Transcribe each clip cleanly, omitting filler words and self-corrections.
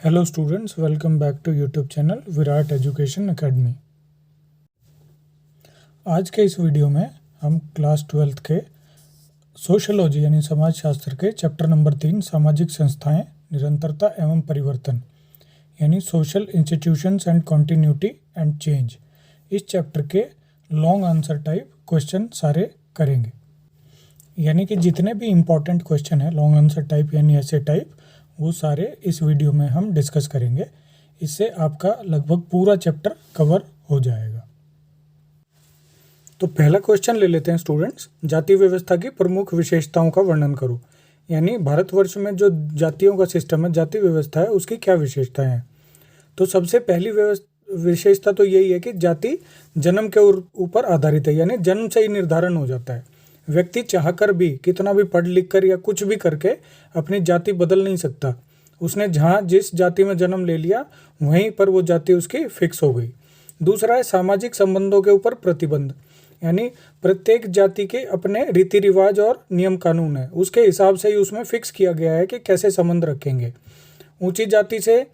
Hello students, welcome back to YouTube channel Virat Education Academy. आज के इस वीडियो में हम क्लास 12th के सोशोलॉजी यानी समाजशास्त्र के चैप्टर नंबर 3 सामाजिक संस्थाएं, निरंतरता एवं परिवर्तन यानी social institutions and continuity and change, इस चैप्टर के लॉन्ग आंसर टाइप क्वेश्चन सारे करेंगे। यानी कि जितने भी इम्पॉर्टेंट क्वेश्चन है लॉन्ग आंसर टाइप यानी ऐसे टाइप, वो सारे इस वीडियो में हम डिस्कस करेंगे। इससे आपका लगभग पूरा चैप्टर कवर हो जाएगा। तो पहला क्वेश्चन ले लेते हैं स्टूडेंट्स। जाति व्यवस्था की प्रमुख विशेषताओं का वर्णन करो। यानी भारतवर्ष में जो जातियों का सिस्टम है, जाति व्यवस्था है, उसकी क्या विशेषताएं हैं। तो सबसे पहली विशेषता तो यही है कि जाति जन्म के ऊपर आधारित है, यानी जन्म से ही निर्धारण हो जाता है। व्यक्ति चाहकर भी, कितना भी पढ़ लिख कर या कुछ भी करके अपनी जाति बदल नहीं सकता। उसने जहाँ जिस जाति में जन्म ले लिया वहीं पर वो जाति उसकी फिक्स हो गई। दूसरा है सामाजिक संबंधों के ऊपर प्रतिबंध, यानी प्रत्येक जाति के अपने रीति रिवाज और नियम कानून है, उसके हिसाब से ही उसमें फिक्स किया गया है कि कैसे संबंध रखेंगे। ऊंची जाति से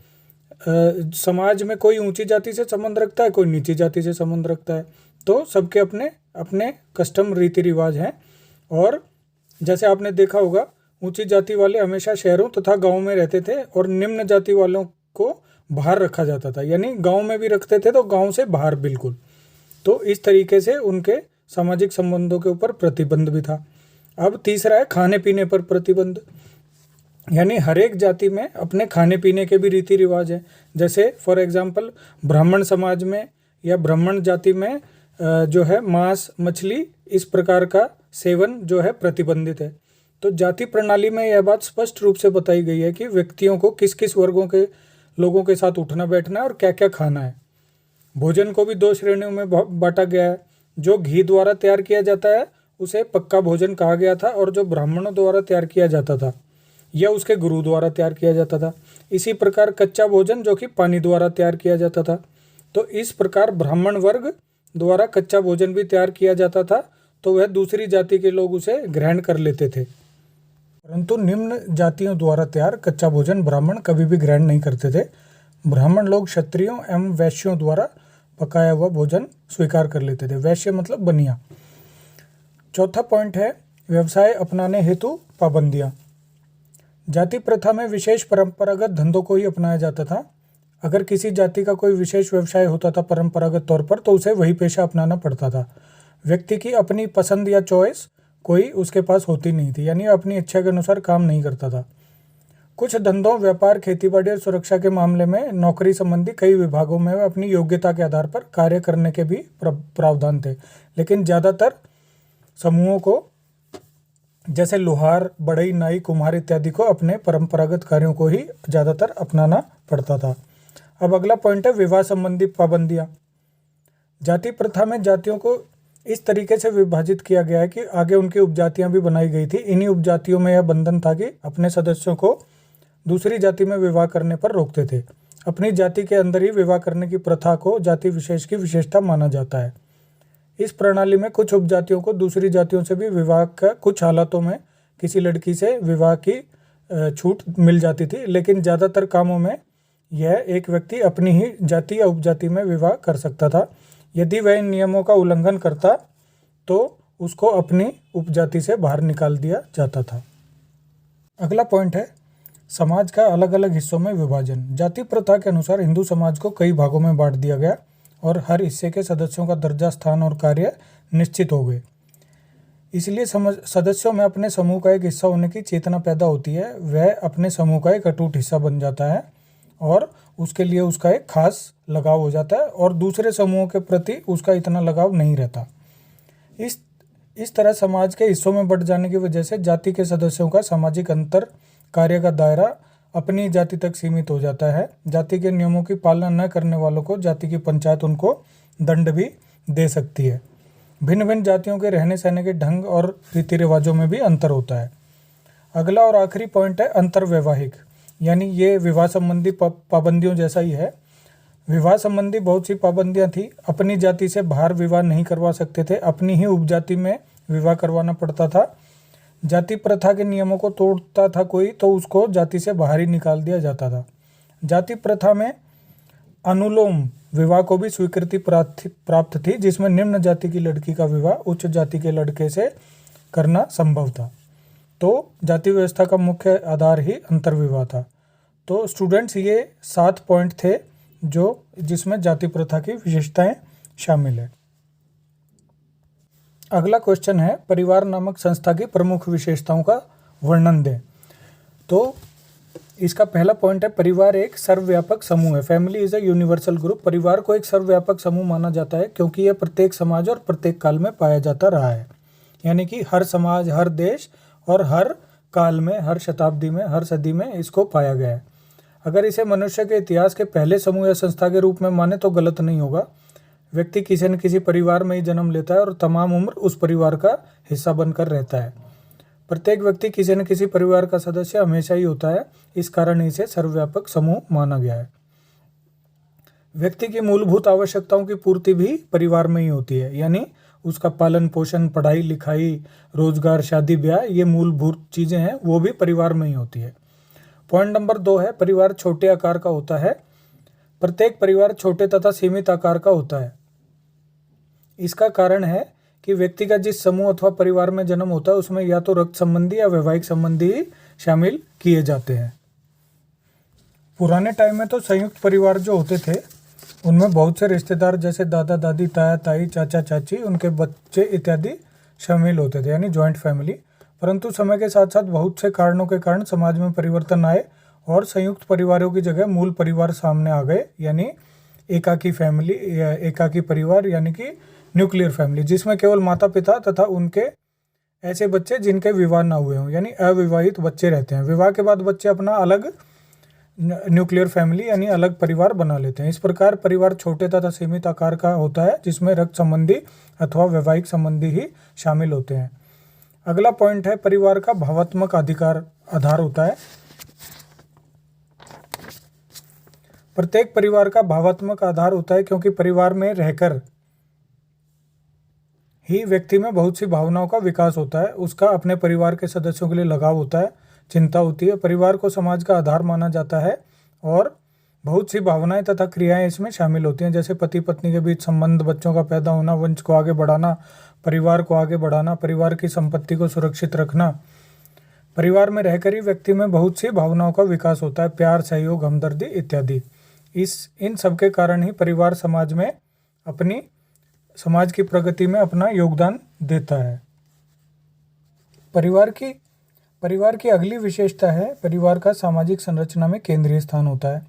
समाज में कोई ऊंची जाति से संबंध रखता है, कोई नीची जाति से संबंध रखता है। तो सबके अपने अपने कस्टम रीति रिवाज हैं। और जैसे आपने देखा होगा, ऊंची जाति वाले हमेशा शहरों तथा गाँव में रहते थे और निम्न जाति वालों को बाहर रखा जाता था, यानी गांव में भी रखते थे तो गांव से बाहर बिल्कुल। तो इस तरीके से उनके सामाजिक संबंधों के ऊपर प्रतिबंध भी था। अब तीसरा है खाने पीने पर प्रतिबंध, यानी हर एक जाति में अपने खाने पीने के भी रीति रिवाज हैं। जैसे फॉर एग्जांपल ब्राह्मण समाज में या ब्राह्मण जाति में जो है मांस मछली इस प्रकार का सेवन जो है प्रतिबंधित है। तो जाति प्रणाली में यह बात स्पष्ट रूप से बताई गई है कि व्यक्तियों को किस किस वर्गों के लोगों के साथ उठना बैठना है और क्या क्या खाना है। भोजन को भी 2 श्रेणियों में बांटा गया है। जो घी द्वारा तैयार किया जाता है उसे पक्का भोजन कहा गया था, और जो ब्राह्मणों द्वारा तैयार किया जाता था या उसके गुरु द्वारा तैयार किया जाता था। इसी प्रकार कच्चा भोजन जो कि पानी द्वारा तैयार किया जाता था। तो इस प्रकार ब्राह्मण वर्ग द्वारा कच्चा भोजन भी तैयार किया जाता था, तो वह दूसरी जाति के लोग उसे ग्रहण कर लेते थे। परंतु निम्न जातियों द्वारा तैयार कच्चा भोजन ब्राह्मण कभी भी ग्रहण नहीं करते थे। ब्राह्मण लोग क्षत्रियों एवं वैश्यों द्वारा पकाया हुआ भोजन स्वीकार कर लेते थे। वैश्य मतलब बनिया। चौथा पॉइंट है व्यवसाय अपनाने हेतु पाबंदियां। जाति प्रथा में विशेष परंपरागत धंधों को ही अपनाया जाता था। अगर किसी जाति का कोई विशेष व्यवसाय होता था परंपरागत तौर पर, तो उसे वही पेशा अपनाना पड़ता था। व्यक्ति की अपनी पसंद या चॉइस कोई उसके पास होती नहीं थी, यानी अपनी इच्छा के अनुसार काम नहीं करता था। कुछ धंधों, व्यापार, खेतीबाड़ी और सुरक्षा के मामले में नौकरी संबंधी कई विभागों में अपनी योग्यता के आधार पर कार्य करने के भी प्रावधान थे। लेकिन ज़्यादातर समूहों को, जैसे लोहार, बढ़ई, नाई, कुम्हार इत्यादि को अपने परंपरागत कार्यों को ही ज़्यादातर अपनाना पड़ता था। अब अगला पॉइंट है विवाह संबंधी पाबंदियाँ। जाति प्रथा में जातियों को इस तरीके से विभाजित किया गया है कि आगे उनकी उपजातियां भी बनाई गई थी। इन्हीं उपजातियों में यह बंधन था कि अपने सदस्यों को दूसरी जाति में विवाह करने पर रोकते थे। अपनी जाति के अंदर ही विवाह करने की प्रथा को जाति विशेष की विशेषता माना जाता है। इस प्रणाली में कुछ उपजातियों को दूसरी जातियों से भी विवाह का कुछ हालातों में किसी लड़की से विवाह की छूट मिल जाती थी, लेकिन ज़्यादातर कामों में यह एक व्यक्ति अपनी ही जाति या उपजाति में विवाह कर सकता था। यदि वह इन नियमों का उल्लंघन करता तो उसको अपनी उपजाति से बाहर निकाल दिया जाता था। अगला पॉइंट है समाज का अलग अलग हिस्सों में विभाजन। जाति प्रथा के अनुसार हिंदू समाज को कई भागों में बांट दिया गया और हर हिस्से के सदस्यों का दर्जा, स्थान और कार्य निश्चित हो गए। इसलिए सदस्यों में अपने समूह का एक हिस्सा होने की चेतना पैदा होती है। वह अपने समूह का एक अटूट हिस्सा बन जाता है और उसके लिए उसका एक खास लगाव हो जाता है, और दूसरे समूहों के प्रति उसका इतना लगाव नहीं रहता। इस तरह समाज के हिस्सों में बंट जाने की वजह से जाति के सदस्यों का सामाजिक अंतर, कार्य का दायरा अपनी जाति तक सीमित हो जाता है। जाति के नियमों की पालना न करने वालों को जाति की पंचायत उनको दंड भी दे सकती है। भिन्न भिन्न जातियों के रहने सहने के ढंग और रीति रिवाजों में भी अंतर होता है। अगला और आखिरी पॉइंट है अंतर्वैवाहिक, यानी ये विवाह संबंधी पाबंदियों जैसा ही है। विवाह संबंधी बहुत सी पाबंदियां थी। अपनी जाति से बाहर विवाह नहीं करवा सकते थे, अपनी ही उपजाति में विवाह करवाना पड़ता था। जाति प्रथा के नियमों को तोड़ता था कोई तो उसको जाति से बाहर ही निकाल दिया जाता था। जाति प्रथा में अनुलोम विवाह को भी स्वीकृति प्राप्त थी, जिसमें निम्न जाति की लड़की का विवाह उच्च जाति के लड़के से करना संभव था। तो जाति व्यवस्था का मुख्य आधार ही अंतर्विवाह था। तो स्टूडेंट्स, ये 7 पॉइंट थे जिसमें जाति प्रथा की विशेषताएं शामिल है। अगला क्वेश्चन है, परिवार नामक संस्था की प्रमुख विशेषताओं का वर्णन दें। तो इसका पहला पॉइंट है, परिवार एक सर्वव्यापक समूह है। Family is a universal group. परिवार को एक सर्वव्यापक समूह माना जाता है क्योंकि यह प्रत्येक समाज और प्रत्येक काल में पाया जाता रहा है। यानी कि हर समाज, हर देश और हर काल में, हर शताब्दी में, हर सदी में इसको पाया गया है। अगर इसे मनुष्य के इतिहास के पहले समूह या संस्था के रूप में माने तो गलत नहीं होगा। व्यक्ति किसी न किसी परिवार में ही जन्म लेता है और तमाम उम्र उस परिवार का हिस्सा बनकर रहता है। प्रत्येक व्यक्ति किसी न किसी परिवार का सदस्य हमेशा ही होता है, इस कारण इसे सर्वव्यापक समूह माना गया है। व्यक्ति की मूलभूत आवश्यकताओं की पूर्ति भी परिवार में ही होती है, यानी उसका पालन पोषण, पढ़ाई लिखाई, रोजगार, शादी ब्याह, ये मूलभूत चीज़ें हैं, वो भी परिवार में ही होती है। पॉइंट नंबर 2 है, परिवार छोटे आकार का होता है। प्रत्येक परिवार छोटे तथा सीमित आकार का होता है। इसका कारण है कि व्यक्ति का जिस समूह अथवा परिवार में जन्म होता है उसमें या तो रक्त संबंधी या वैवाहिक संबंधी ही शामिल किए जाते हैं। पुराने टाइम में तो संयुक्त परिवार जो होते थे उनमें बहुत से रिश्तेदार जैसे दादा दादी, ताया ताई, चाचा चाची, उनके बच्चे इत्यादि शामिल होते थे, यानी जॉइंट फैमिली। परंतु समय के साथ साथ बहुत से कारणों के कारण समाज में परिवर्तन आए और संयुक्त परिवारों की जगह मूल परिवार सामने आ गए, यानी एकाकी फैमिली या एकाकी परिवार, यानी कि न्यूक्लियर फैमिली, जिसमें केवल माता पिता तथा उनके ऐसे बच्चे जिनके विवाह ना हुए हों, यानी अविवाहित बच्चे रहते हैं। विवाह के बाद बच्चे अपना अलग न्यूक्लियर फैमिली यानी अलग परिवार बना लेते हैं। इस प्रकार परिवार छोटे तथा सीमित आकार का होता है, जिसमें रक्त संबंधी अथवा वैवाहिक संबंधी ही शामिल होते हैं। अगला पॉइंट है, परिवार का भावात्मक आधार होता है। प्रत्येक परिवार का भावात्मक आधार होता है क्योंकि परिवार में रहकर ही व्यक्ति में बहुत सी भावनाओं का विकास होता है। उसका अपने परिवार के सदस्यों के लिए लगाव होता है, चिंता होती है। परिवार को समाज का आधार माना जाता है और बहुत सी भावनाएं तथा क्रियाएं इसमें शामिल होती हैं, जैसे पति पत्नी के बीच संबंध, बच्चों का पैदा होना, वंश को आगे बढ़ाना, परिवार को आगे बढ़ाना, परिवार की संपत्ति को सुरक्षित रखना। परिवार में रहकर ही व्यक्ति में बहुत सी भावनाओं का विकास होता है, प्यार, सहयोग, हमदर्दी इत्यादि। इन सब के कारण ही परिवार समाज की प्रगति में अपना योगदान देता है। परिवार की अगली विशेषता है, परिवार का सामाजिक संरचना में केंद्रीय स्थान होता है।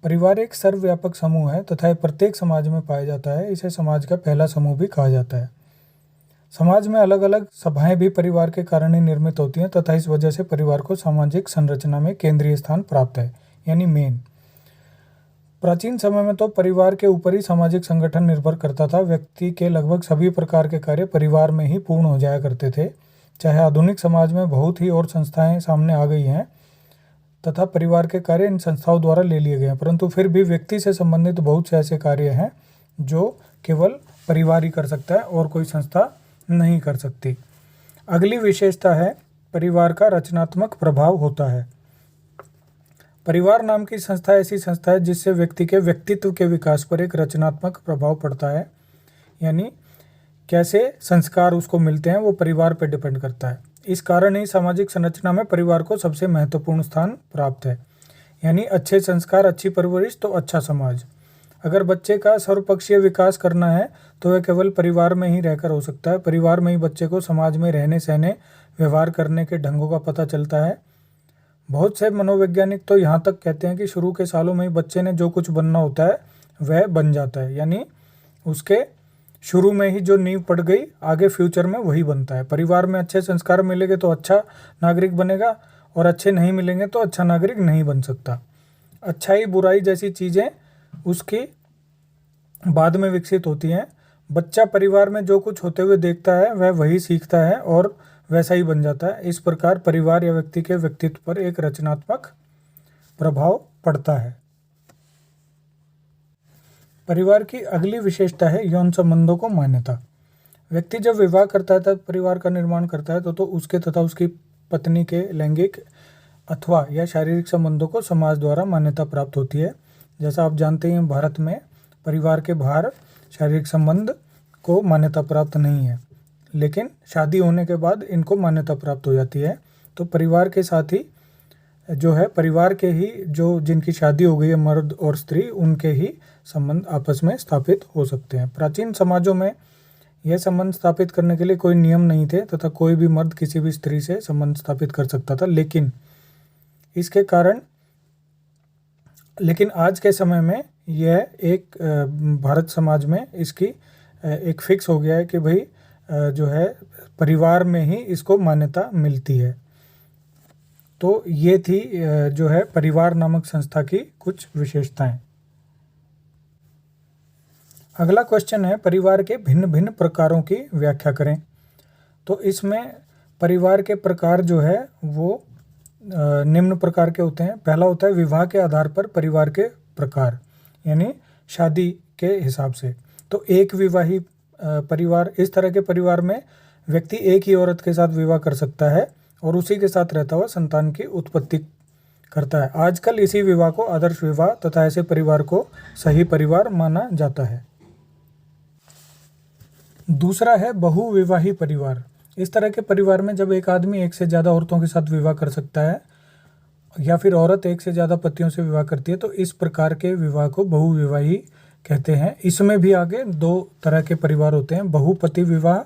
परिवार एक सर्वव्यापक समूह है तथा प्रत्येक समाज में पाया जाता है। इसे समाज का पहला समूह भी कहा जाता है। समाज में अलग अलग सभाएं भी परिवार के कारण ही निर्मित होती हैं तथा इस वजह से परिवार को सामाजिक संरचना में केंद्रीय स्थान प्राप्त है, यानी मेन। प्राचीन समय में तो परिवार के ऊपर ही सामाजिक संगठन निर्भर करता था। व्यक्ति के लगभग सभी प्रकार के कार्य परिवार में ही पूर्ण हो जाया करते थे। चाहे आधुनिक समाज में बहुत ही और संस्थाएं सामने आ गई हैं तथा परिवार के कार्य इन संस्थाओं द्वारा ले लिए गए हैं, परंतु फिर भी व्यक्ति से संबंधित बहुत से ऐसे कार्य हैं जो केवल परिवार ही कर सकता है और कोई संस्था नहीं कर सकती। अगली विशेषता है, परिवार का रचनात्मक प्रभाव होता है। परिवार नाम की संस्था ऐसी संस्था है जिससे व्यक्ति के व्यक्तित्व के विकास पर एक रचनात्मक प्रभाव पड़ता है, यानी कैसे संस्कार उसको मिलते हैं वो परिवार पर डिपेंड करता है। इस कारण ही सामाजिक संरचना में परिवार को सबसे महत्वपूर्ण स्थान प्राप्त है, यानी अच्छे संस्कार, अच्छी परवरिश तो अच्छा समाज। अगर बच्चे का सर्वपक्षीय विकास करना है तो वह केवल परिवार में ही रहकर हो सकता है। परिवार में ही बच्चे को समाज में रहने सहने, व्यवहार करने के ढंगों का पता चलता है। बहुत से मनोवैज्ञानिक तो यहाँ तक कहते हैं कि शुरू के सालों में ही बच्चे ने जो कुछ बनना होता है वह बन जाता है, यानी उसके शुरू में ही जो नींव पड़ गई आगे फ्यूचर में वही बनता है। परिवार में अच्छे संस्कार मिलेंगे तो अच्छा नागरिक बनेगा और अच्छे नहीं मिलेंगे तो अच्छा नागरिक नहीं बन सकता। अच्छाई बुराई जैसी चीज़ें उसकी बाद में विकसित होती हैं। बच्चा परिवार में जो कुछ होते हुए देखता है वह वही सीखता है और वैसा ही बन जाता है। इस प्रकार परिवार या व्यक्ति के व्यक्तित्व पर एक रचनात्मक प्रभाव पड़ता है। परिवार की अगली विशेषता है यौन संबंधों को मान्यता। व्यक्ति जब विवाह करता है तब परिवार का निर्माण करता है तो उसके तथा उसकी पत्नी के लैंगिक अथवा या शारीरिक संबंधों को समाज द्वारा मान्यता प्राप्त होती है। जैसा आप जानते हैं भारत में परिवार के बाहर शारीरिक संबंध को मान्यता प्राप्त नहीं है, लेकिन शादी होने के बाद इनको मान्यता प्राप्त हो जाती है। तो परिवार के साथ ही जो है, परिवार के ही जो जिनकी शादी हो गई है, मर्द और स्त्री, उनके ही संबंध आपस में स्थापित हो सकते हैं। प्राचीन समाजों में यह संबंध स्थापित करने के लिए कोई नियम नहीं थे तथा कोई भी मर्द किसी भी स्त्री से संबंध स्थापित कर सकता था, लेकिन आज के समय में यह एक भारत समाज में इसकी एक फिक्स हो गया है कि भाई जो है परिवार में ही इसको मान्यता मिलती है। तो ये थी जो है परिवार नामक संस्था की कुछ विशेषताएं। अगला क्वेश्चन है, परिवार के भिन्न भिन्न प्रकारों की व्याख्या करें। तो इसमें परिवार के प्रकार जो है वो निम्न प्रकार के होते हैं। पहला होता है विवाह के आधार पर परिवार के प्रकार, यानी शादी के हिसाब से। तो एक विवाही परिवार, इस तरह के परिवार में व्यक्ति एक ही औरत के साथ विवाह कर सकता है और उसी के साथ रहता हुआ संतान की उत्पत्ति करता है। आजकल इसी विवाह को आदर्श विवाह तथा ऐसे परिवार को सही परिवार माना जाता है। दूसरा है बहुविवाही परिवार। इस तरह के परिवार में जब एक आदमी एक से ज़्यादा औरतों के साथ विवाह कर सकता है या फिर औरत एक से ज़्यादा पतियों से विवाह करती है, तो इस प्रकार के विवाह को बहुविवाही कहते हैं। इसमें भी आगे दो तरह के परिवार होते हैं, बहुपति विवाह,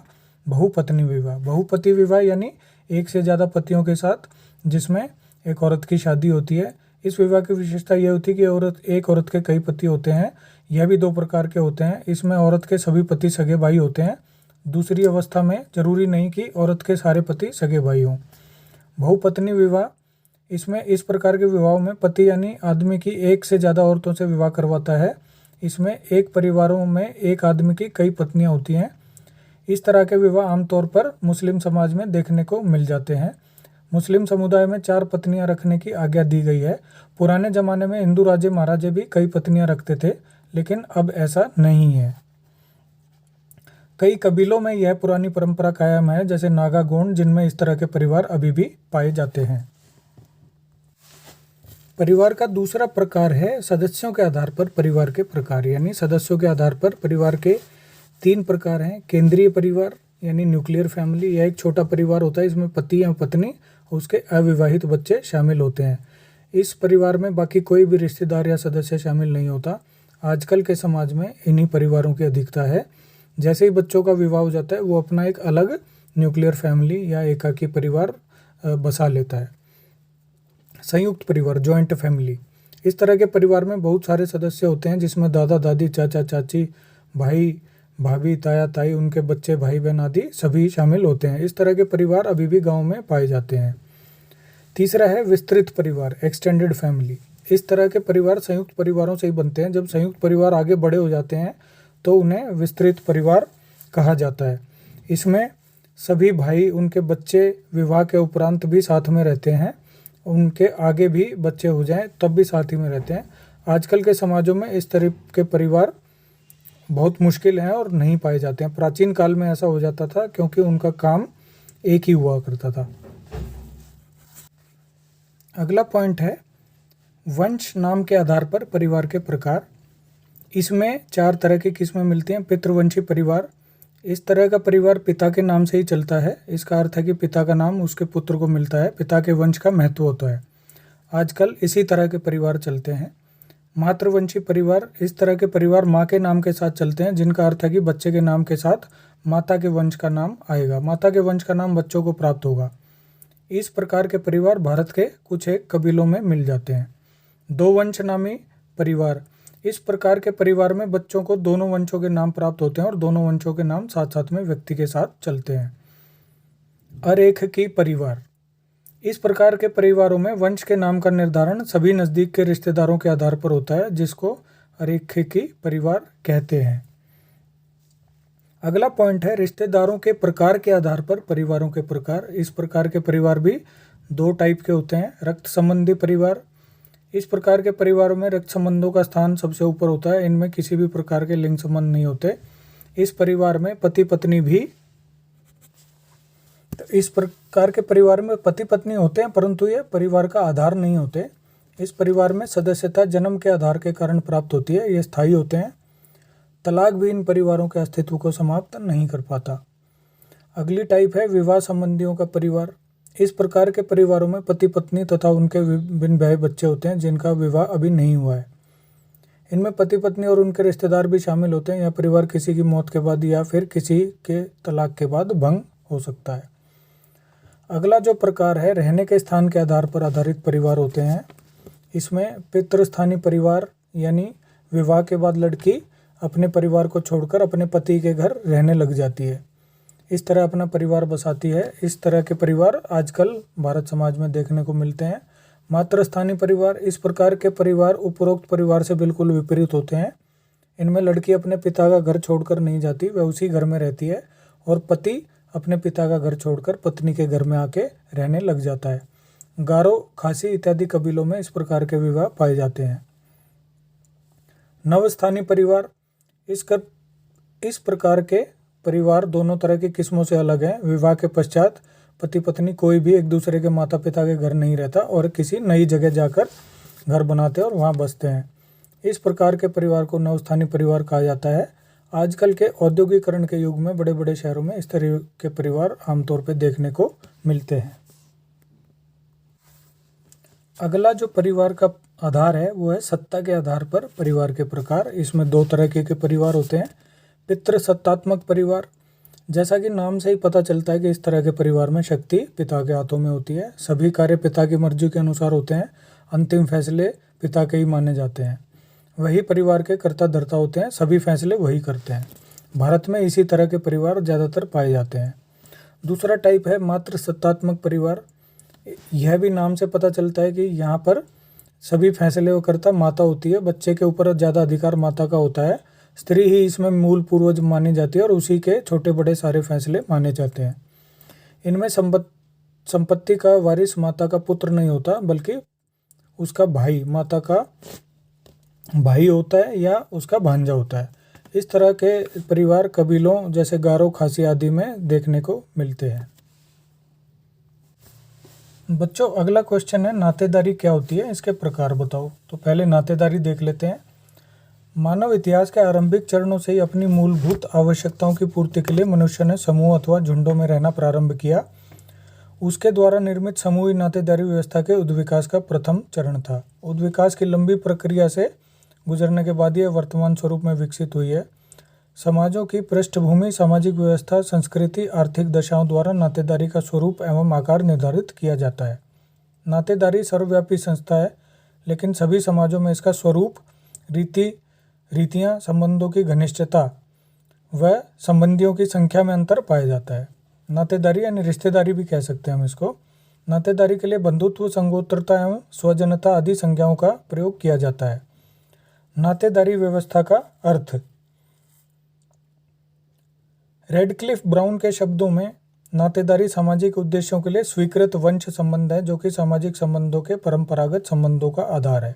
बहुपत्नी विवाह। बहुपति विवाह यानी एक से ज़्यादा पतियों के साथ जिसमें एक औरत की शादी होती है। इस विवाह की विशेषता यह होती है कि एक औरत के कई पति होते हैं। यह भी दो प्रकार के होते हैं। इसमें औरत के सभी पति सगे भाई होते हैं। दूसरी अवस्था में जरूरी नहीं कि औरत के सारे पति सगे भाई हों। बहुपत्नी विवाह, इसमें इस प्रकार के विवाहों में पति यानी आदमी की एक से ज़्यादा औरतों से विवाह करवाता है। इसमें एक परिवारों में एक आदमी की कई पत्नियां होती हैं। इस तरह के विवाह आमतौर पर मुस्लिम समाज में देखने को मिल जाते हैं। मुस्लिम समुदाय में 4 पत्नियां रखने की आज्ञा दी गई है। पुराने ज़माने में हिंदू राजे महाराजे भी कई पत्नियां रखते थे, लेकिन अब ऐसा नहीं है। कई कबीलों में यह पुरानी परंपरा कायम है, जैसे नागा गोंड, जिनमें इस तरह के परिवार अभी भी पाए जाते हैं। परिवार का दूसरा प्रकार है सदस्यों के आधार पर परिवार के प्रकार, यानी सदस्यों के आधार पर परिवार के 3 प्रकार हैं। केंद्रीय परिवार यानी न्यूक्लियर फैमिली, यह एक छोटा परिवार होता है। इसमें पति या पत्नी और उसके अविवाहित बच्चे शामिल होते हैं। इस परिवार में बाकी कोई भी रिश्तेदार या सदस्य शामिल नहीं होता। आजकल के समाज में इन्हीं परिवारों की अधिकता है। जैसे ही बच्चों का विवाह हो जाता है, वो अपना एक अलग न्यूक्लियर फैमिली या एकाकी परिवार बसा लेता है। संयुक्त परिवार, जॉइंट फैमिली, इस तरह के परिवार में बहुत सारे सदस्य होते हैं, जिसमें दादा दादी, चाचा चाची, भाई भाभी, ताया ताई, उनके बच्चे, भाई बहन आदि सभी शामिल होते हैं। इस तरह के परिवार अभी भी गाँव में पाए जाते हैं। तीसरा है विस्तृत परिवार, एक्सटेंडेड फैमिली। इस तरह के परिवार संयुक्त परिवारों से ही बनते हैं। जब संयुक्त परिवार आगे बड़े हो जाते हैं तो उन्हें विस्तृत परिवार कहा जाता है। इसमें सभी भाई, उनके बच्चे विवाह के उपरांत भी साथ में रहते हैं। उनके आगे भी बच्चे हो जाएं तब भी साथ ही में रहते हैं। आजकल के समाजों में इस तरह के परिवार बहुत मुश्किल हैं और नहीं पाए जाते हैं। प्राचीन काल में ऐसा हो जाता था क्योंकि उनका काम एक ही हुआ करता था। अगला पॉइंट है वंश नाम के आधार पर परिवार के प्रकार। इसमें 4 तरह की किस्में मिलती हैं। पितृवंशी परिवार, इस तरह का परिवार पिता के नाम से ही चलता है। इसका अर्थ है कि पिता का नाम उसके पुत्र को मिलता है। पिता के वंश का महत्व होता है। आजकल इसी तरह के परिवार चलते हैं। मातृवंशी परिवार, इस तरह के परिवार माँ के नाम के साथ चलते हैं, जिनका अर्थ है कि बच्चे के नाम के साथ माता के वंश का नाम आएगा। माता के वंश का नाम बच्चों को प्राप्त होगा। इस प्रकार के परिवार भारत के कुछ एक कबीलों में मिल जाते हैं। 2 वंश नामी परिवार, इस प्रकार के परिवार में बच्चों को दोनों वंशों के नाम प्राप्त होते हैं और दोनों वंशों के नाम साथ साथ में व्यक्ति के साथ चलते हैं। अरेखकी परिवार, इस प्रकार के परिवारों में वंश के नाम का निर्धारण सभी नज़दीक के रिश्तेदारों के आधार पर होता है, जिसको अरेखकी परिवार कहते हैं। अगला पॉइंट है रिश्तेदारों के प्रकार के आधार पर परिवारों के प्रकार। इस प्रकार के परिवार भी 2 टाइप के होते हैं। रक्त संबंधी परिवार, इस प्रकार के परिवारों में रक्त संबंधों का स्थान सबसे ऊपर होता है। इनमें किसी भी प्रकार के लिंग संबंध नहीं होते। इस परिवार में पति पत्नी भी तो इस प्रकार के परिवार में पति पत्नी होते हैं, परंतु ये परिवार का आधार नहीं होते। इस परिवार में सदस्यता जन्म के आधार के कारण प्राप्त होती है, ये स्थायी होते हैं। तलाक भी इन परिवारों के अस्तित्व को समाप्त नहीं कर पाता। अगली टाइप है विवाह संबंधियों का परिवार। इस प्रकार के परिवारों में पति पत्नी तथा उनके विभिन्न भाई बच्चे होते हैं जिनका विवाह अभी नहीं हुआ है। इनमें पति पत्नी और उनके रिश्तेदार भी शामिल होते हैं। यह परिवार किसी की मौत के बाद या फिर किसी के तलाक के बाद भंग हो सकता है। अगला जो प्रकार है रहने के स्थान के आधार पर आधारित परिवार होते हैं। इसमें पितृस्थानीय परिवार यानी विवाह के बाद लड़की अपने परिवार को छोड़कर अपने पति के घर रहने लग जाती है, इस तरह अपना परिवार बसाती है। इस तरह के परिवार आजकल भारत समाज में देखने को मिलते हैं। मातृस्थानीय परिवार, इस प्रकार के परिवार उपरोक्त परिवार से बिल्कुल विपरीत होते हैं। इनमें लड़की अपने पिता का घर छोड़कर नहीं जाती, वह उसी घर में रहती है और पति अपने पिता का घर छोड़कर पत्नी के घर में आके रहने लग जाता है। गारो, खासी इत्यादि कबीलों में इस प्रकार के विवाह पाए जाते हैं। नवस्थानीय परिवार, इस प्रकार के परिवार दोनों तरह की किस्मों से अलग हैं। विवाह के पश्चात पति पत्नी कोई भी एक दूसरे के माता पिता के घर नहीं रहता और किसी नई जगह जाकर घर बनाते हैं और वहाँ बसते हैं। इस प्रकार के परिवार को नवस्थानीय परिवार कहा जाता है। आजकल के औद्योगिकरण के युग में बड़े बड़े शहरों में इस तरह के परिवार आमतौर पर देखने को मिलते हैं। अगला जो परिवार का आधार है वो है सत्ता के आधार पर परिवार के प्रकार। इसमें दो तरह के परिवार होते हैं। पितृसत्तात्मक परिवार, जैसा कि नाम से ही पता चलता है कि इस तरह के परिवार में शक्ति पिता के हाथों में होती है। सभी कार्य पिता की मर्जी के अनुसार होते हैं। अंतिम फैसले पिता के ही माने जाते हैं। वही परिवार के कर्ता धर्ता होते हैं, सभी फैसले वही करते हैं। भारत में इसी तरह के परिवार ज़्यादातर पाए जाते हैं। दूसरा टाइप है मातृसत्तात्मक परिवार। यह भी नाम से पता चलता है कि यहाँ पर सभी फैसले वो करता माता होती है। बच्चे के ऊपर ज़्यादा अधिकार माता का होता है। स्त्री ही इसमें मूल पूर्वज मानी जाती है और उसी के छोटे बड़े सारे फैसले माने जाते हैं। इनमें संपत्ति का वारिस माता का पुत्र नहीं होता, बल्कि उसका भाई माता का भाई होता है या उसका भांजा होता है। इस तरह के परिवार कबीलों जैसे गारो, खासी आदि में देखने को मिलते हैं। बच्चों, अगला क्वेश्चन है नातेदारी क्या होती है, इसके प्रकार बताओ। तो पहले नातेदारी देख लेते हैं। मानव इतिहास के आरंभिक चरणों से ही अपनी मूलभूत आवश्यकताओं की पूर्ति के लिए मनुष्य ने समूह अथवा झुंडों में रहना प्रारंभ किया। उसके द्वारा निर्मित समूही नातेदारी व्यवस्था के उद्विकास का प्रथम चरण था। उद्विकास की लंबी प्रक्रिया से गुजरने के बाद यह वर्तमान स्वरूप में विकसित हुई है। समाजों की पृष्ठभूमि, सामाजिक व्यवस्था, संस्कृति, आर्थिक दशाओं द्वारा नातेदारी का स्वरूप एवं आकार निर्धारित किया जाता है। नातेदारी सर्वव्यापी संस्था है, लेकिन सभी समाजों में इसका स्वरूप, रीतियाँ, संबंधों की घनिष्ठता व संबंधियों की संख्या में अंतर पाया जाता है। नातेदारी यानी रिश्तेदारी भी कह सकते हैं हम इसको। नातेदारी के लिए बंधुत्व, संगोत्रता एवं स्वजनता आदि संज्ञाओं का प्रयोग किया जाता है। नातेदारी व्यवस्था का अर्थ। रेडक्लिफ ब्राउन के शब्दों में नातेदारी सामाजिक उद्देश्यों के लिए स्वीकृत वंश संबंध है, जो कि सामाजिक संबंधों के परंपरागत संबंधों का आधार है।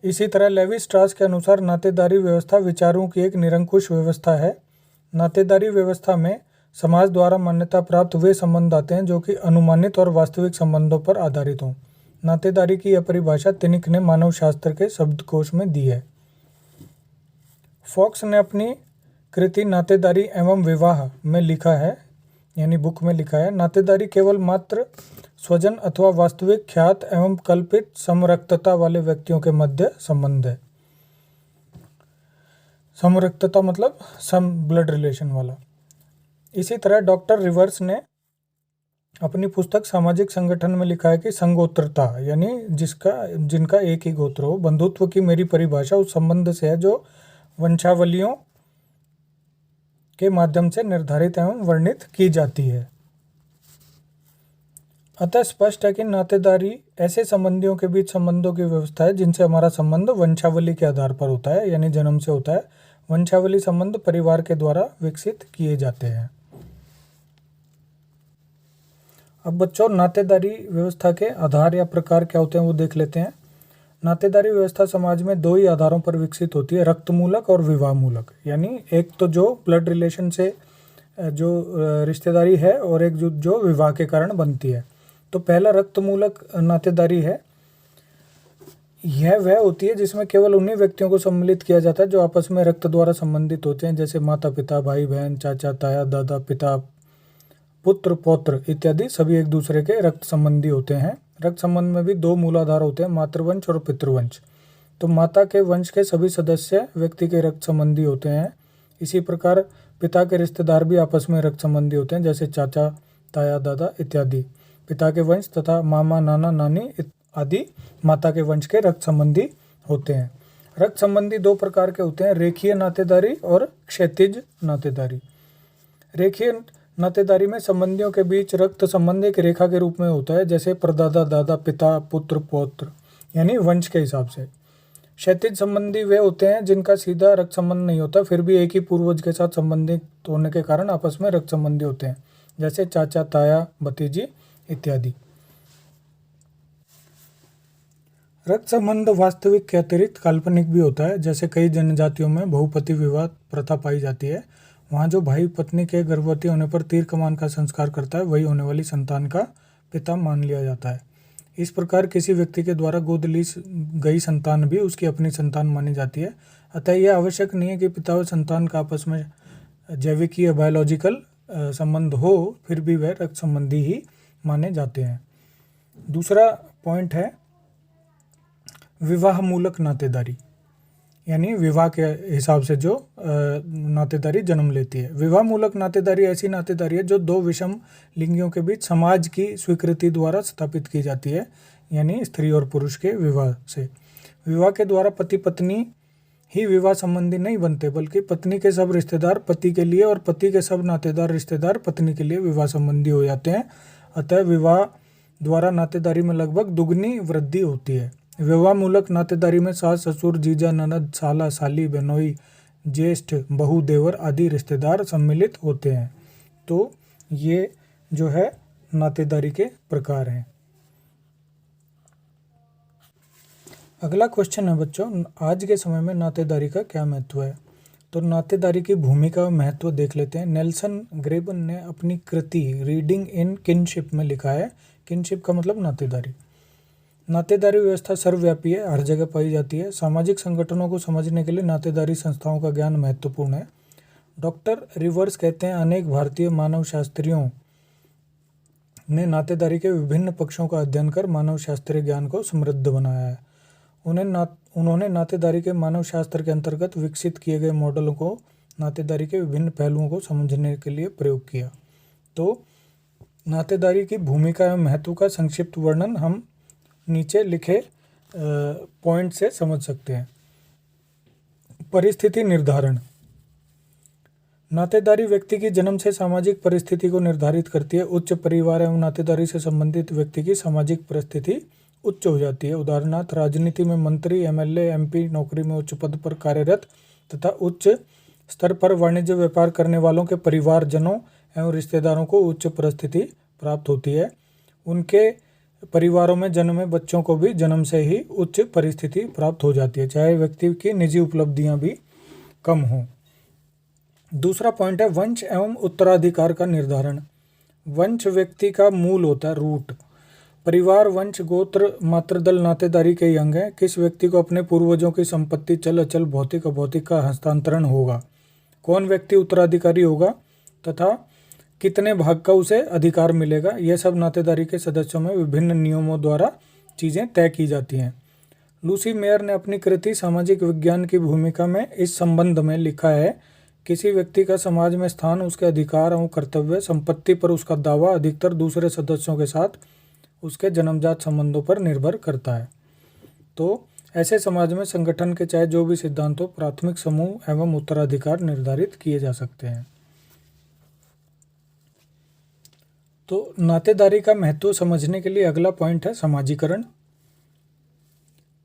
इसी तरह लेवी स्ट्रास के अनुसार नातेदारी व्यवस्था विचारों की एक निरंकुश व्यवस्था है। नातेदारी व्यवस्था में समाज द्वारा मान्यता प्राप्त वे संबंध आते हैं जो कि अनुमानित और वास्तविक संबंधों पर आधारित हों। नातेदारी की यह परिभाषा तिनिक ने मानव शास्त्र के शब्दकोश में दी है। फॉक्स ने अपनी कृति नातेदारी एवं विवाह में लिखा है, यानी बुक में लिखा है, नातेदारी केवल मात्र स्वजन अथवा वास्तविक, ख्यात एवं कल्पित समरक्तता वाले व्यक्तियों के मध्य संबंध है। समरक्तता मतलब सम ब्लड रिलेशन वाला। इसी तरह डॉक्टर रिवर्स ने अपनी पुस्तक सामाजिक संगठन में लिखा है कि संगोत्रता यानी जिनका एक ही गोत्र हो। बंधुत्व की मेरी परिभाषा उस संबंध से है जो वंशावलियों के माध्यम से निर्धारित एवं वर्णित की जाती है। अतः स्पष्ट है कि नातेदारी ऐसे संबंधियों के बीच संबंधों की व्यवस्था है जिनसे हमारा संबंध वंशावली के आधार पर होता है, यानी जन्म से होता है। वंशावली संबंध परिवार के द्वारा विकसित किए जाते हैं। अब बच्चों, नातेदारी व्यवस्था के आधार या प्रकार क्या होते हैं वो देख लेते हैं। नातेदारी व्यवस्था समाज में दो ही आधारों पर विकसित होती है, रक्त मूलक और विवाह मूलक। यानी एक तो जो ब्लड रिलेशन से जो रिश्तेदारी है और एक जो विवाह के कारण बनती है। तो पहला रक्त मूलक नातेदारी है, यह वह होती है जिसमें केवल उन्हीं व्यक्तियों को सम्मिलित किया जाता है जो आपस में रक्त द्वारा संबंधित होते हैं, जैसे माता पिता, भाई बहन, चाचा ताया, दादा पिता, पुत्र पौत्र इत्यादि सभी एक दूसरे के रक्त संबंधी होते हैं। रक्त संबंध में भी दो मूलाधार होते हैं, मातृवंश और पितृवंश। तो माता के वंश के सभी सदस्य व्यक्ति के रक्त संबंधी होते हैं। इसी प्रकार पिता के रिश्तेदार भी आपस में रक्त संबंधी होते हैं, जैसे चाचा ताया दादा इत्यादि पिता के वंश तथा मामा नाना नानी आदि माता के वंश के रक्त संबंधी होते हैं। रक्त संबंधी दो प्रकार के होते हैं, रेखीय नातेदारी और क्षैतिज नातेदारी। रेखीय नातेदारी में संबंधियों के बीच रक्त संबंध एक रेखा के रूप में होता है, जैसे परदादा दादा पिता पुत्र पौत्र, यानी वंश के हिसाब से। क्षैतिज संबंधी वे होते हैं जिनका सीधा रक्त संबंध नहीं होता, फिर भी एक ही पूर्वज के साथ संबंधित होने के कारण आपस में रक्त संबंधी होते हैं, जैसे चाचा ताया भतीजी इत्यादि। रक्त संबंध वास्तविक के अतिरिक्त काल्पनिक भी होता है, जैसे कई जनजातियों में बहुपति विवाह प्रथा पाई जाती है। वहाँ जो भाई पत्नी के गर्भवती होने पर तीर कमान का संस्कार करता है, वही होने वाली संतान का पिता मान लिया जाता है। इस प्रकार किसी व्यक्ति के द्वारा गोद ली गई संतान भी उसकी अपनी संतान मानी जाती है। अतः यह आवश्यक नहीं है कि पिता और संतान का आपस में जैविक या बायोलॉजिकल संबंध हो, फिर भी वह रक्त संबंधी ही माने जाते हैं। दूसरा पॉइंट है विवाह मूलक नातेदारी, यानी विवाह के हिसाब से जो नातेदारी जन्म लेती है। विवाह मूलक नातेदारी ऐसी नातेदारी है जो दो विषम लिंगियों के बीच समाज की स्वीकृति द्वारा स्थापित की जाती है, यानी स्त्री और पुरुष के विवाह से। विवाह के द्वारा पति पत्नी ही विवाह संबंधी नहीं बनते, बल्कि पत्नी के सब रिश्तेदार पति के लिए और पति के सब नातेदार रिश्तेदार पत्नी के लिए विवाह संबंधी हो जाते हैं। अतः विवाह द्वारा नातेदारी में लगभग दुगनी वृद्धि होती है। विवाह मूलक नातेदारी में सास ससुर जीजा ननद साला साली बहनोई ज्येष्ठ बहू देवर आदि रिश्तेदार सम्मिलित होते हैं। तो ये जो है नातेदारी के प्रकार हैं। अगला क्वेश्चन है बच्चों, आज के समय में नातेदारी का क्या महत्व है। तो नातेदारी की भूमिका और महत्व देख लेते हैं। नेल्सन ग्रेबन ने अपनी कृति रीडिंग इन किनशिप में लिखा है। किनशिप का मतलब नातेदारी। नातेदारी व्यवस्था सर्वव्यापी है, हर जगह पाई जाती है। सामाजिक संगठनों को समझने के लिए नातेदारी संस्थाओं का ज्ञान महत्वपूर्ण है। डॉक्टर रिवर्स कहते हैं, अनेक भारतीय मानव शास्त्रियों ने नातेदारी के विभिन्न पक्षों का अध्ययन कर मानव शास्त्रीय ज्ञान को समृद्ध बनाया है। उन्होंने नातेदारी के मानव शास्त्र के अंतर्गत विकसित किए गए मॉडलों को नातेदारी के विभिन्न पहलुओं को समझने के लिए प्रयोग किया। तो नातेदारी की भूमिका एवं महत्व का संक्षिप्त वर्णन हम नीचे लिखे पॉइंट से समझ सकते हैं। परिस्थिति निर्धारण। नातेदारी व्यक्ति की जन्म से सामाजिक परिस्थिति को निर्धारित करती है। उच्च परिवार एवं नातेदारी से संबंधित व्यक्ति की सामाजिक परिस्थिति उच्च हो जाती है। उदाहरणार्थ राजनीति में मंत्री, एमएलए, एमपी, नौकरी में उच्च पद पर कार्यरत तथा उच्च स्तर पर वाणिज्य व्यापार करने वालों के परिवारजनों एवं रिश्तेदारों को उच्च परिस्थिति प्राप्त होती है। उनके परिवारों में जन्मे बच्चों को भी जन्म से ही उच्च परिस्थिति प्राप्त हो जाती है, चाहे व्यक्ति की निजी उपलब्धियां भी कम हों। दूसरा पॉइंट है वंश एवं उत्तराधिकार का निर्धारण। वंश व्यक्ति का मूल होता है, रूट। परिवार, वंश, गोत्र, मातृदल नातेदारी के अंग हैं। किस व्यक्ति को अपने पूर्वजों की संपत्ति, चल अचल, भौतिक अभौतिक का हस्तांतरण होगा, कौन व्यक्ति उत्तराधिकारी होगा तथा कितने भाग का उसे अधिकार मिलेगा, यह सब नातेदारी के सदस्यों में विभिन्न नियमों द्वारा चीज़ें तय की जाती हैं। लूसी मेयर ने अपनी कृति सामाजिक विज्ञान की भूमिका में इस संबंध में लिखा है, किसी व्यक्ति का समाज में स्थान उसके अधिकार एवं कर्तव्य, संपत्ति पर उसका दावा अधिकतर दूसरे सदस्यों के साथ उसके जन्मजात संबंधों पर निर्भर करता है। तो ऐसे समाज में संगठन के चाहे जो भी सिद्धांतों, प्राथमिक समूह एवं उत्तराधिकार निर्धारित किए जा सकते हैं। तो नातेदारी का महत्व समझने के लिए अगला पॉइंट है समाजीकरण।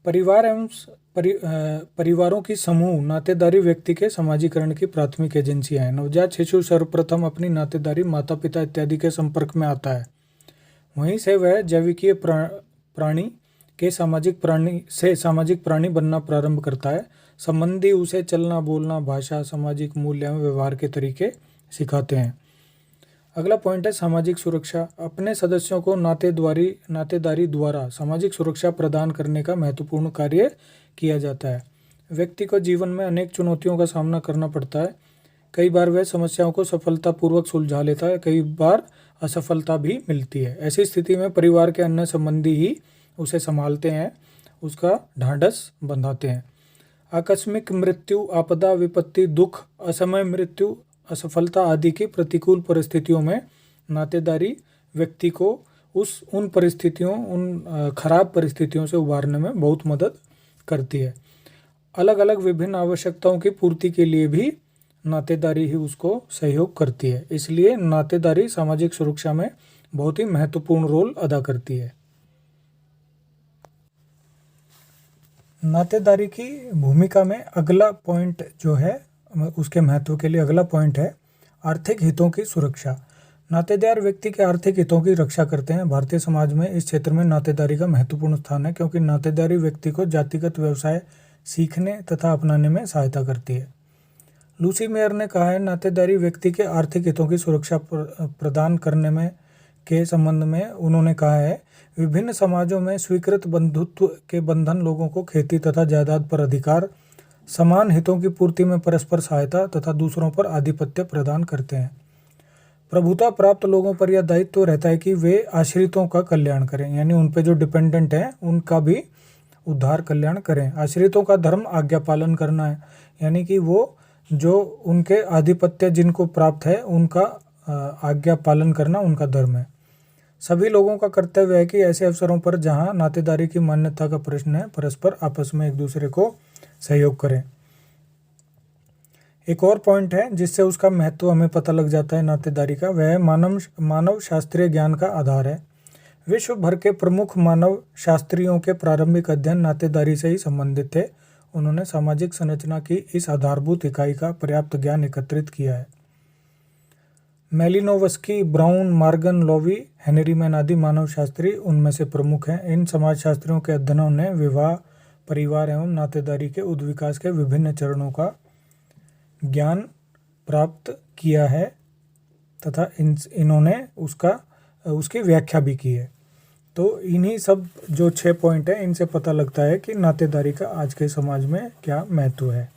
परिवार एवं परिवारों की समूह नातेदारी व्यक्ति के समाजीकरण की प्राथमिक एजेंसियां हैं। नवजात शिशु सर्वप्रथम अपनी नातेदारी माता पिता इत्यादि के संपर्क में आता है, वहीं से वह जैविकीय प्राणी के सामाजिक प्राणी बनना प्रारंभ करता है। संबंधी उसे चलना, बोलना, भाषा, सामाजिक मूल्य एवं व्यवहार के तरीके सिखाते हैं। अगला पॉइंट है सामाजिक सुरक्षा। अपने सदस्यों को नातेदारी द्वारा सामाजिक सुरक्षा प्रदान करने का महत्वपूर्ण कार्य किया जाता है। व्यक्ति को जीवन में अनेक चुनौतियों का सामना करना पड़ता है। कई बार वह समस्याओं को सफलतापूर्वक सुलझा लेता है, कई बार असफलता भी मिलती है। ऐसी स्थिति में परिवार के अन्य संबंधी ही उसे संभालते हैं, उसका ढांढस बंधाते हैं। आकस्मिक मृत्यु, आपदा, विपत्ति, दुख, असमय मृत्यु, असफलता आदि की प्रतिकूल परिस्थितियों में नातेदारी व्यक्ति को उन खराब परिस्थितियों से उबारने में बहुत मदद करती है। अलग अलग विभिन्न आवश्यकताओं की पूर्ति के लिए भी नातेदारी ही उसको सहयोग करती है। इसलिए नातेदारी सामाजिक सुरक्षा में बहुत ही महत्वपूर्ण रोल अदा करती है। नातेदारी की भूमिका में अगला पॉइंट जो है, उसके महत्व के लिए अगला पॉइंट है आर्थिक हितों की सुरक्षा। नातेदार व्यक्ति के आर्थिक हितों की रक्षा करते हैं। भारतीय समाज में इस क्षेत्र में नातेदारी का महत्वपूर्ण स्थान है, क्योंकि नातेदारी व्यक्ति को जातिगत व्यवसाय सीखने तथा अपनाने में सहायता करती है। लूसी मेयर ने कहा है, नातेदारी व्यक्ति के आर्थिक हितों की सुरक्षा प्रदान करने में के संबंध में उन्होंने कहा है, विभिन्न समाजों में स्वीकृत बंधुत्व के बंधन लोगों को खेती तथा जायदाद पर अधिकार, समान हितों की पूर्ति में परस्पर सहायता तथा दूसरों पर आधिपत्य प्रदान करते हैं। प्रभुता प्राप्त लोगों पर यह दायित्व रहता है कि वे आश्रितों का कल्याण करें, यानी उन पे जो डिपेंडेंट हैं उनका भी उद्धार कल्याण करें। आश्रितों का धर्म आज्ञा पालन करना है, यानी कि वो जो उनके आधिपत्य जिनको प्राप्त है उनका आज्ञा पालन करना उनका धर्म है। सभी लोगों का कर्तव्य है कि ऐसे अवसरों पर जहां नातेदारी की मान्यता का प्रश्न है, परस्पर आपस में एक दूसरे को सहयोग करें। एक और पॉइंट है जिससे उसका महत्व हमें पता लग जाता है नातेदारी का, वह मानव शास्त्रीय ज्ञान का आधार है। विश्व भर के प्रमुख मानव शास्त्रियों के प्रारंभिक अध्ययन नातेदारी से ही संबंधित थे। उन्होंने सामाजिक संरचना की इस आधारभूत इकाई का पर्याप्त ज्ञान एकत्रित किया है। Malinowski, Brown, Morgan, Lowie, Henry Maine आदि मानव शास्त्री उनमें से प्रमुख हैं। इन समाजशास्त्रियों के अध्ययनों ने विवाह, परिवार एवं नातेदारी के उद्विकास के विभिन्न चरणों का ज्ञान प्राप्त किया है तथा इन्होंने उसकी व्याख्या भी की है। तो इन्हीं सब जो 6 पॉइंट है, इनसे पता लगता है कि नातेदारी का आज के समाज में क्या महत्व है।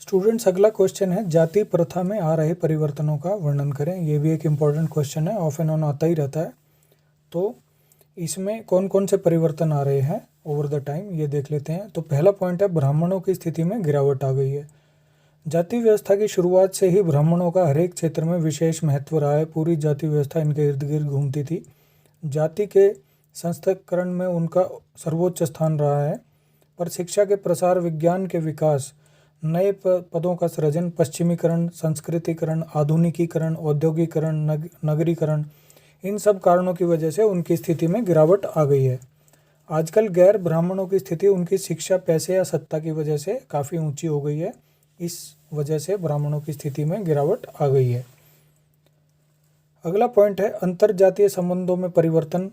स्टूडेंट्स, अगला क्वेश्चन है जाति प्रथा में आ रहे परिवर्तनों का वर्णन करें। ये भी एक इम्पॉर्टेंट क्वेश्चन है, ऑफ एंड ऑन आता ही रहता है। तो इसमें कौन कौन से परिवर्तन आ रहे हैं ओवर द टाइम, ये देख लेते हैं। तो पहला पॉइंट है ब्राह्मणों की स्थिति में गिरावट आ गई है। जाति व्यवस्था की शुरुआत से ही ब्राह्मणों का हर एक क्षेत्र में विशेष महत्व रहा है। पूरी जाति व्यवस्था इनके इर्द गिर्द घूमती थी। जाति के संस्थाकरण में उनका सर्वोच्च स्थान रहा है। पर शिक्षा के प्रसार, विज्ञान के विकास, नए पदों का सृजन, पश्चिमीकरण, संस्कृतिकरण, आधुनिकीकरण, औद्योगिकरण, नगरीकरण, इन सब कारणों की वजह से उनकी स्थिति में गिरावट आ गई है। आजकल गैर ब्राह्मणों की स्थिति उनकी शिक्षा, पैसे या सत्ता की वजह से काफ़ी ऊंची हो गई है। इस वजह से ब्राह्मणों की स्थिति में गिरावट आ गई है। अगला पॉइंट है अंतरजातीय संबंधों में परिवर्तन।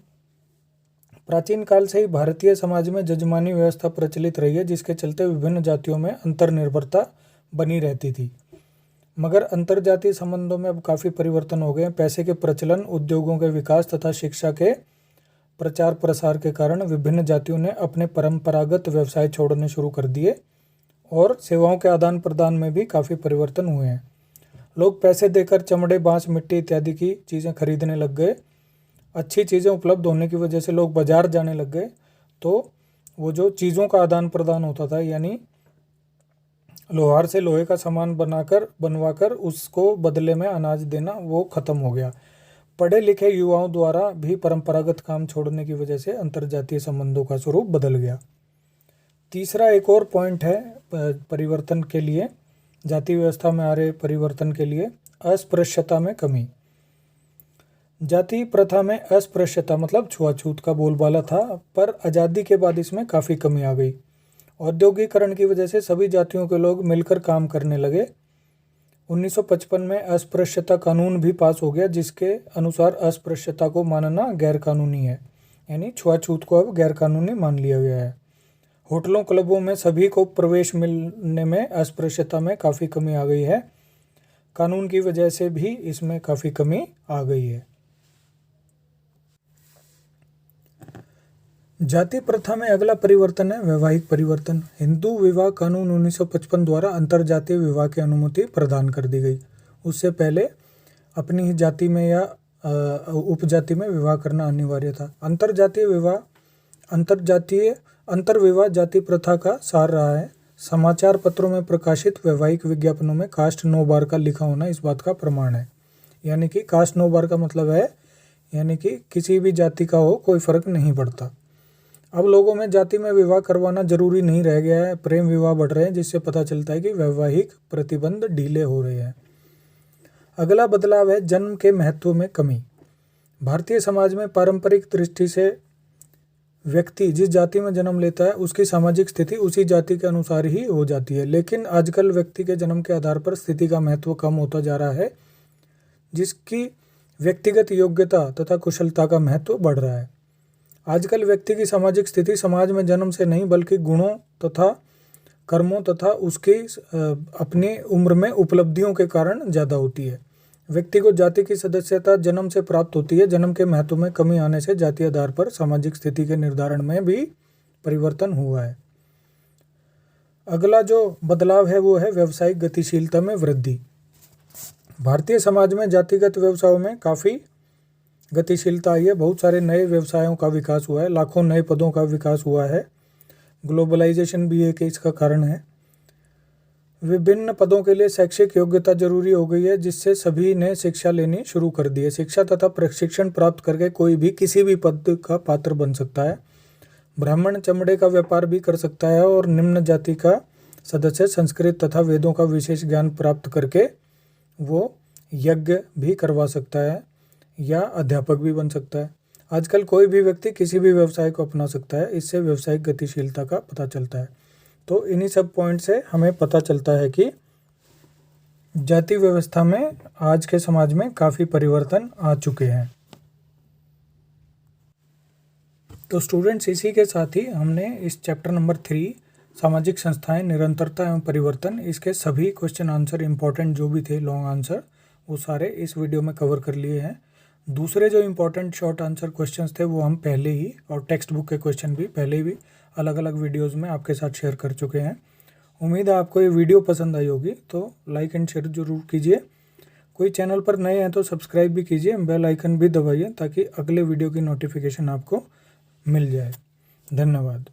प्राचीन काल से ही भारतीय समाज में जजमानी व्यवस्था प्रचलित रही है, जिसके चलते विभिन्न जातियों में अंतर्निर्भरता बनी रहती थी। मगर अंतरजातीय संबंधों में अब काफ़ी परिवर्तन हो गए हैं। पैसे के प्रचलन, उद्योगों के विकास तथा शिक्षा के प्रचार प्रसार के कारण विभिन्न जातियों ने अपने परंपरागत व्यवसाय छोड़ने शुरू कर दिए और सेवाओं के आदान प्रदान में भी काफ़ी परिवर्तन हुए हैं। लोग पैसे देकर चमड़े, बांस, मिट्टी इत्यादि की चीज़ें खरीदने लग गए। अच्छी चीज़ें उपलब्ध होने की वजह से लोग बाजार जाने लग गए। तो वो जो चीज़ों का आदान प्रदान होता था, यानी लोहार से लोहे का सामान बनवाकर उसको बदले में अनाज देना, वो ख़त्म हो गया। पढ़े लिखे युवाओं द्वारा भी परंपरागत काम छोड़ने की वजह से अंतर्जातीय संबंधों का स्वरूप बदल गया। तीसरा एक और पॉइंट है परिवर्तन के लिए, जाति व्यवस्था में आ रहे परिवर्तन के लिए, अस्पृश्यता में कमी। जाति प्रथा में अस्पृश्यता मतलब छुआछूत का बोलबाला था, पर आज़ादी के बाद इसमें काफ़ी कमी आ गई। औद्योगिकरण की वजह से सभी जातियों के लोग मिलकर काम करने लगे। 1955 में अस्पृश्यता कानून भी पास हो गया, जिसके अनुसार अस्पृश्यता को मानना गैर कानूनी है, यानी छुआछूत को अब गैर कानूनी मान लिया गया है। होटलों, क्लबों में सभी को प्रवेश मिलने में अस्पृश्यता में काफ़ी कमी आ गई है। कानून की वजह से भी इसमें काफ़ी कमी आ गई है। जाति प्रथा में अगला परिवर्तन है वैवाहिक परिवर्तन। हिंदू विवाह कानून 1955 द्वारा अंतरजातीय विवाह की अनुमति प्रदान कर दी गई। उससे पहले अपनी ही जाति में या उपजाति में विवाह करना अनिवार्य था। अंतरविवाह जाति प्रथा का सार रहा है। समाचार पत्रों में प्रकाशित वैवाहिक विज्ञापनों में कास्ट नो बार का लिखा होना इस बात का प्रमाण है। यानी कि कास्ट नो बार का मतलब है यानी कि किसी भी जाति का हो कोई फर्क नहीं पड़ता। अब लोगों में जाति में विवाह करवाना जरूरी नहीं रह गया है, प्रेम विवाह बढ़ रहे हैं, जिससे पता चलता है कि वैवाहिक प्रतिबंध ढीले हो रहे हैं। अगला बदलाव है जन्म के महत्व में कमी। भारतीय समाज में पारंपरिक दृष्टि से व्यक्ति जिस जाति में जन्म लेता है उसकी सामाजिक स्थिति उसी जाति के अनुसार ही हो जाती है, लेकिन आजकल व्यक्ति के जन्म के आधार पर स्थिति का महत्व कम होता जा रहा है, जिसकी व्यक्तिगत योग्यता तथा कुशलता का महत्व बढ़ रहा है। आजकल व्यक्ति की सामाजिक स्थिति समाज में जन्म से नहीं बल्कि गुणों तथा कर्मों तथा उसकी अपनी उम्र में उपलब्धियों के कारण ज़्यादा होती है। व्यक्ति को जाति की सदस्यता जन्म से प्राप्त होती है। जन्म के महत्व में कमी आने से जाति आधार पर सामाजिक स्थिति के निर्धारण में भी परिवर्तन हुआ है। अगला जो बदलाव है वो है व्यावसायिक गतिशीलता में वृद्धि। भारतीय समाज में जातिगत व्यवसायों में काफ़ी गतिशीलता आई है। बहुत सारे नए व्यवसायों का विकास हुआ है, लाखों नए पदों का विकास हुआ है। ग्लोबलाइजेशन भी एक इसका कारण है। विभिन्न पदों के लिए शैक्षिक योग्यता जरूरी हो गई है, जिससे सभी ने शिक्षा लेनी शुरू कर दी है। शिक्षा तथा प्रशिक्षण प्राप्त करके कोई भी किसी भी पद का पात्र बन सकता है। ब्राह्मण चमड़े का व्यापार भी कर सकता है और निम्न जाति का सदस्य संस्कृत तथा वेदों का विशेष ज्ञान प्राप्त करके वो यज्ञ भी करवा सकता है या अध्यापक भी बन सकता है। आजकल कोई भी व्यक्ति किसी भी व्यवसाय को अपना सकता है। इससे व्यावसायिक गतिशीलता का पता चलता है। तो इन्हीं सब पॉइंट से हमें पता चलता है कि जाति व्यवस्था में आज के समाज में काफ़ी परिवर्तन आ चुके हैं। तो स्टूडेंट्स, इसी के साथ ही हमने इस चैप्टर नंबर 3 सामाजिक संस्थाएं, निरंतरता एवं परिवर्तन, इसके सभी क्वेश्चन आंसर इंपॉर्टेंट जो भी थे लॉन्ग आंसर वो सारे इस वीडियो में कवर कर लिए हैं। दूसरे जो इंपॉर्टेंट शॉर्ट आंसर क्वेश्चंस थे वो हम पहले ही, और टेक्स्ट बुक के क्वेश्चन भी पहले ही अलग अलग वीडियोस में आपके साथ शेयर कर चुके हैं। उम्मीद है आपको ये वीडियो पसंद आई होगी, तो लाइक एंड शेयर जरूर कीजिए। कोई चैनल पर नए हैं तो सब्सक्राइब भी कीजिए, बेल आइकन भी दबाइए ताकि अगले वीडियो की नोटिफिकेशन आपको मिल जाए। धन्यवाद।